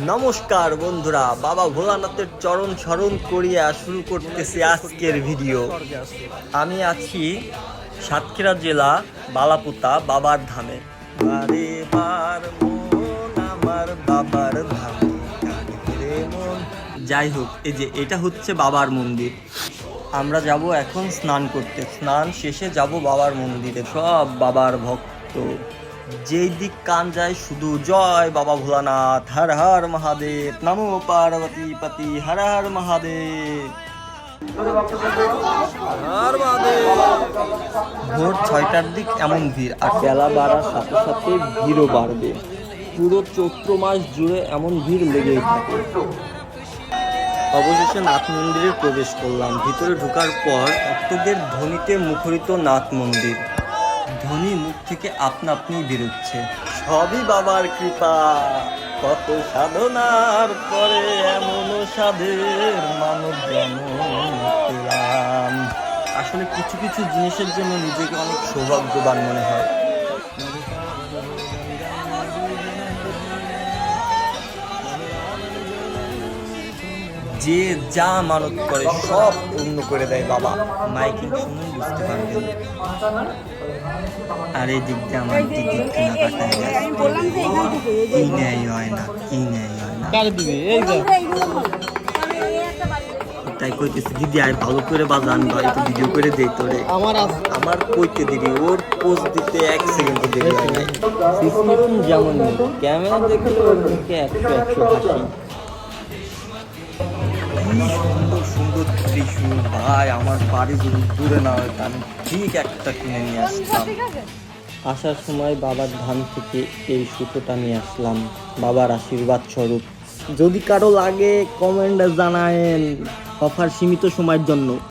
নমস্কার বন্ধুরা, বাবা ভোলানাথের চরণ স্মরণ করিয়া শুরু করতেছি আজকের ভিডিও। আমি আছি সাতক্ষীরা জেলা বালাপুতা বাবার ধামে। বারে বার মন আমার বাবার ধামে, কাঁদে মন। যাই হোক, এই যে এটা হচ্ছে বাবার মন্দির। আমরা যাব এখন স্নান করতে। স্নান শেষে যাব বাবার মন্দিরে। সব বাবার ভক্ত, যেই দিক কান যায় শুধু জয় বাবা ভোলানাথ, হর হর মহাদেব, নমো পার্বতী পতি, হর হর মহাদেব। ভোর 6টার দিক এমন ভিড়, আর বেলা বাড়ার সাথে সাথে ভিড়ও বাড়বে। পুরো চৈত্র মাস জুড়ে এমন ভিড় লেগেই থাকে। অবশেষে নাথ মন্দিরে প্রবেশ করলাম। ভিতরে ঢোকার পর ভক্তদের ধ্বনিতে মুখরিত নাথ মন্দির। ধ্বনি মুখ থেকে আপনা আপনি বেরোচ্ছে। সবই বাবার কৃপা, কত সাধনার পরে এমন সাধের মানব জন্ম পেলাম। আসলে কিছু কিছু জিনিসের জন্য নিজেকে অনেক সৌভাগ্যবান মনে হয়। যে যা মানত করে সব পূর্ণ করে দেয় বাবা। মাইকিং শুনুন, বুঝতে পারবেন। আর এই দিক দিয়ে আমার দিদি কেনাকাটায় কি নেয় হয় না, কি নেয় হয় না, তাই কইতেছি দিদি আয় ভালো করে বাজান বা একটু ভিডিও করে দেই তোরে। আমার কইতে দিদি ওর পোস্ট দিতে 1 সেকেন্ড দেরি হয় নাই। সিস্টেম যেমন ক্যামেরা দেখলে ওর মুখে 100 হাসি। সুন্দর সুন্দর ত্রিশূল ভাই, আমার বাড়ি যদি দূরে না হয় আমি ঠিক একটা কিনে নিয়ে আসতাম। আসার সময় বাবার ধাম থেকে এই সুতোটা নিয়ে আসলাম বাবার আশীর্বাদ স্বরূপ। যদি কারো লাগে কমেন্টে জানায়েন, অফার সীমিত সময়ের জন্য।